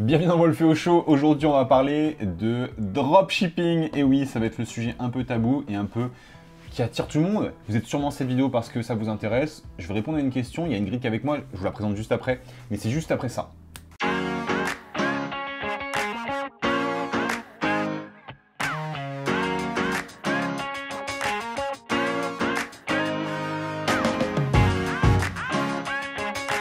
Bienvenue dans Wolfeo Show. Aujourd'hui, on va parler de dropshipping. Et oui, ça va être le sujet un peu tabou et un peu qui attire tout le monde. Vous êtes sûrement cette vidéo parce que ça vous intéresse. Je vais répondre à une question. Il y a Ingrid qui est avec moi. Je vous la présente juste après. Mais c'est juste après ça.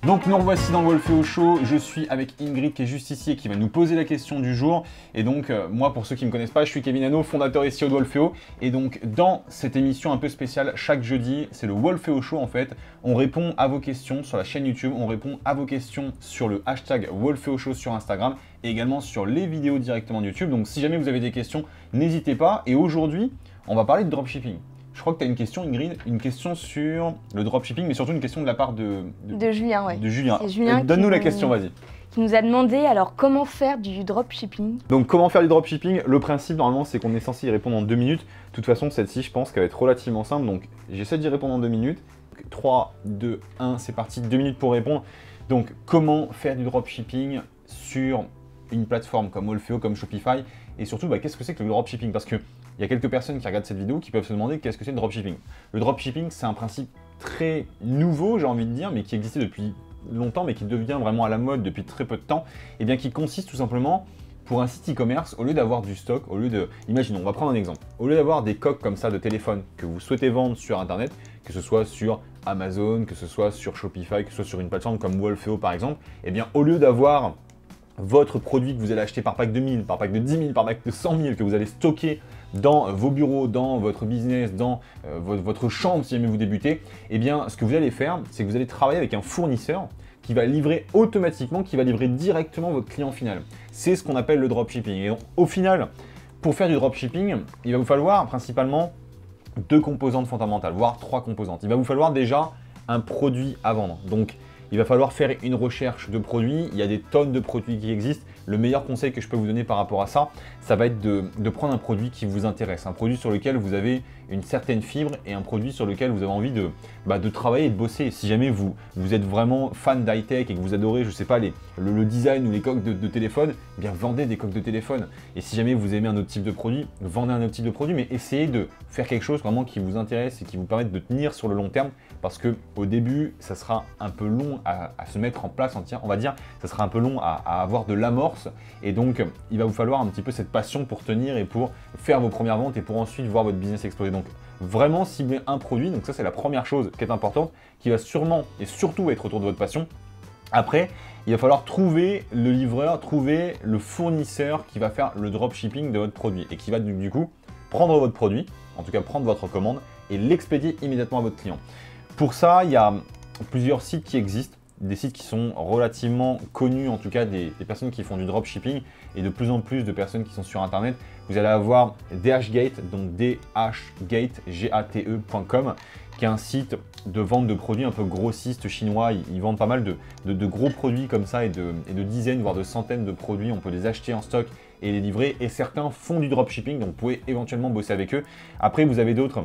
Donc nous revoici dans le Wolfeo Show, je suis avec Ingrid qui est juste ici et qui va nous poser la question du jour. Et donc moi, pour ceux qui ne me connaissent pas, je suis Kevin Hano, fondateur et CEO de Wolfeo. Et donc dans cette émission un peu spéciale, chaque jeudi, c'est le Wolfeo Show en fait. On répond à vos questions sur la chaîne YouTube, on répond à vos questions sur le hashtag Wolfeo Show sur Instagram et également sur les vidéos directement de YouTube. Donc si jamais vous avez des questions, n'hésitez pas. Et aujourd'hui, on va parler de dropshipping. Je crois que tu as une question, Ingrid, une question sur le dropshipping, mais surtout une question de la part de Julien, oui. De Julien. Julien Donne-nous la question, vas-y. Qui nous a demandé alors comment faire du dropshipping. Donc comment faire du dropshipping? Le principe normalement c'est qu'on est censé y répondre en 2 minutes. De toute façon celle-ci je pense qu'elle va être relativement simple. Donc j'essaie d'y répondre en 2 minutes. 3, 2, 1, c'est parti, 2 minutes pour répondre. Donc comment faire du dropshipping sur une plateforme comme Wolfeo, comme Shopify. Et surtout qu'est-ce que c'est que le dropshipping? Parce que il y a quelques personnes qui regardent cette vidéo qui peuvent se demander qu'est-ce que c'est le dropshipping. Le dropshipping, c'est un principe très nouveau, j'ai envie de dire, mais qui existait depuis longtemps, mais qui devient vraiment à la mode depuis très peu de temps, et bien qui consiste tout simplement pour un site e-commerce, au lieu d'avoir du stock, au lieu de... Imaginons, on va prendre un exemple. Au lieu d'avoir des coques comme ça de téléphone que vous souhaitez vendre sur Internet, que ce soit sur Amazon, que ce soit sur Shopify, que ce soit sur une plateforme comme Wolfeo par exemple, et bien au lieu d'avoir votre produit que vous allez acheter par pack de 1000, par pack de 10 000, par pack de 100 000, que vous allez stocker dans vos bureaux, dans votre business, dans votre chambre si jamais vous débutez, eh bien ce que vous allez faire, c'est que vous allez travailler avec un fournisseur qui va livrer automatiquement, qui va livrer directement votre client final. C'est ce qu'on appelle le dropshipping. Et donc, au final, pour faire du dropshipping, il va vous falloir principalement 2 composantes fondamentales, voire 3 composantes. Il va vous falloir déjà un produit à vendre. Donc, il va falloir faire une recherche de produits. Il y a des tonnes de produits qui existent. Le meilleur conseil que je peux vous donner par rapport à ça, ça va être de prendre un produit qui vous intéresse, un produit sur lequel vous avez une certaine fibre et un produit sur lequel vous avez envie de travailler et de bosser. Si jamais vous êtes vraiment fan d'high-tech et que vous adorez, je sais pas, le design ou les coques de téléphone, eh bien vendez des coques de téléphone. Et si jamais vous aimez un autre type de produit, vendez un autre type de produit, mais essayez de faire quelque chose vraiment qui vous intéresse et qui vous permette de tenir sur le long terme, parce que au début, ça sera un peu long à se mettre en place, on va dire, ça sera un peu long à avoir de l'amorce. Et donc, il va vous falloir un petit peu cette passion pour tenir et pour faire vos premières ventes et pour ensuite voir votre business exploser. Donc, vraiment cibler un produit. Donc ça, c'est la première chose qui est importante, qui va sûrement et surtout être autour de votre passion. Après, il va falloir trouver le livreur, trouver le fournisseur qui va faire le dropshipping de votre produit et qui va du coup prendre votre produit, en tout cas prendre votre commande et l'expédier immédiatement à votre client. Pour ça, il y a plusieurs sites qui existent. Des sites qui sont relativement connus, en tout cas des personnes qui font du dropshipping et de plus en plus de personnes qui sont sur Internet. Vous allez avoir DHgate, donc dhgate.com, qui est un site de vente de produits un peu grossiste chinois. Ils vendent pas mal de gros produits comme ça et de dizaines, voire de centaines de produits. On peut les acheter en stock et les livrer. Et certains font du dropshipping, donc vous pouvez éventuellement bosser avec eux. Après, vous avez d'autres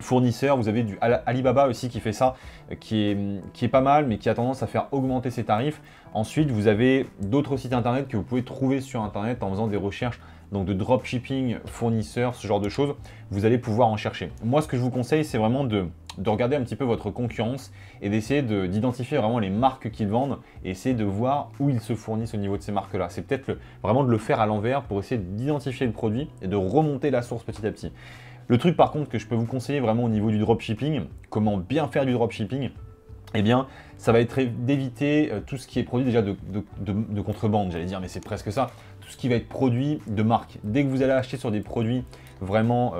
fournisseurs, vous avez du Alibaba aussi qui fait ça, qui est pas mal, mais qui a tendance à faire augmenter ses tarifs. Ensuite, vous avez d'autres sites internet que vous pouvez trouver sur internet en faisant des recherches donc de dropshipping, fournisseurs, ce genre de choses. Vous allez pouvoir en chercher. Moi, ce que je vous conseille, c'est vraiment de regarder un petit peu votre concurrence et d'essayer d'identifier vraiment les marques qu'ils vendent et essayer de voir où ils se fournissent au niveau de ces marques-là. C'est peut-être vraiment de le faire à l'envers pour essayer d'identifier le produit et de remonter la source petit à petit. Le truc par contre que je peux vous conseiller vraiment au niveau du dropshipping, comment bien faire du dropshipping, eh bien ça va être d'éviter tout ce qui est produit déjà de contrebande, j'allais dire, mais c'est presque ça, tout ce qui va être produit de marque. Dès que vous allez acheter sur des produits vraiment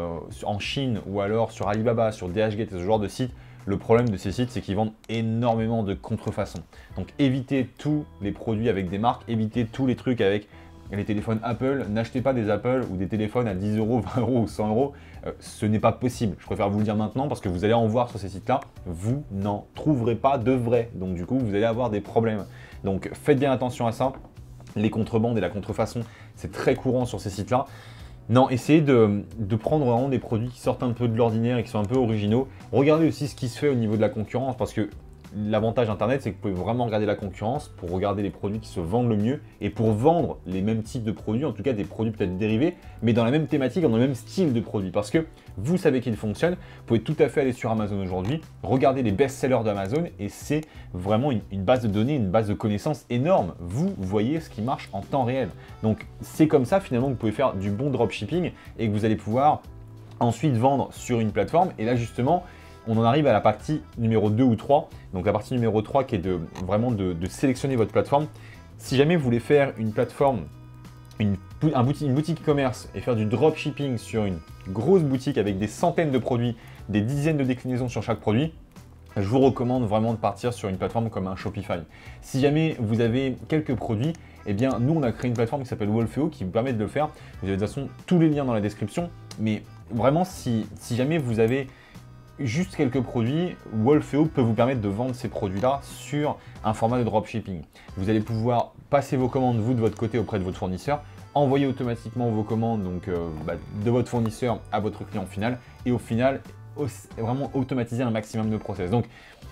en Chine ou alors sur Alibaba, sur DHgate et ce genre de sites, le problème de ces sites, c'est qu'ils vendent énormément de contrefaçons. Donc évitez tous les produits avec des marques, évitez tous les trucs avec les téléphones Apple, n'achetez pas des Apple ou des téléphones à 10 euros, 20 euros ou 100 euros. Ce n'est pas possible. Je préfère vous le dire maintenant parce que vous allez en voir sur ces sites-là. Vous n'en trouverez pas de vrais. Donc du coup, vous allez avoir des problèmes. Donc faites bien attention à ça. Les contrebandes et la contrefaçon, c'est très courant sur ces sites-là. Non, essayez de prendre vraiment des produits qui sortent un peu de l'ordinaire et qui sont un peu originaux. Regardez aussi ce qui se fait au niveau de la concurrence parce que l'avantage d'Internet, c'est que vous pouvez vraiment regarder la concurrence pour regarder les produits qui se vendent le mieux et pour vendre les mêmes types de produits, en tout cas des produits peut-être dérivés, mais dans la même thématique, dans le même style de produit. Parce que vous savez qu'ils fonctionnent, vous pouvez tout à fait aller sur Amazon aujourd'hui, regarder les best-sellers d'Amazon et c'est vraiment une base de données, une base de connaissances énorme. Vous voyez ce qui marche en temps réel. Donc c'est comme ça finalement que vous pouvez faire du bon dropshipping et que vous allez pouvoir ensuite vendre sur une plateforme. Et là justement, on en arrive à la partie numéro 2 ou 3. Donc la partie numéro 3 qui est vraiment de sélectionner votre plateforme. Si jamais vous voulez faire une plateforme, une boutique e-commerce et faire du dropshipping sur une grosse boutique avec des centaines de produits, des dizaines de déclinaisons sur chaque produit, je vous recommande vraiment de partir sur une plateforme comme un Shopify. Si jamais vous avez quelques produits, eh bien nous on a créé une plateforme qui s'appelle Wolfeo qui vous permet de le faire. Vous avez de toute façon tous les liens dans la description, mais vraiment si jamais vous avez juste quelques produits, Wolfeo peut vous permettre de vendre ces produits-là sur un format de dropshipping. Vous allez pouvoir passer vos commandes, vous, de votre côté, auprès de votre fournisseur, envoyer automatiquement vos commandes de votre fournisseur à votre client final, et au final, vraiment automatiser un maximum de process. Donc,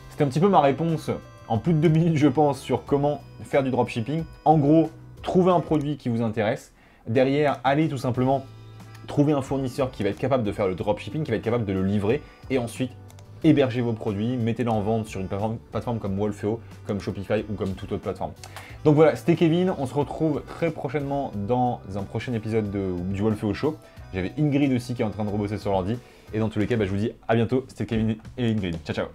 c'était un petit peu ma réponse en plus de 2 minutes, je pense, sur comment faire du dropshipping. En gros, trouver un produit qui vous intéresse. Derrière, allez tout simplement trouver un fournisseur qui va être capable de faire le dropshipping, qui va être capable de le livrer et ensuite héberger vos produits, mettez-les en vente sur une plateforme comme Wolfeo, comme Shopify ou comme toute autre plateforme. Donc voilà, c'était Kevin, on se retrouve très prochainement dans un prochain épisode du Wolfeo Show. J'avais Ingrid aussi qui est en train de rebosser sur l'ordi et dans tous les cas, je vous dis à bientôt, c'était Kevin et Ingrid. Ciao ciao.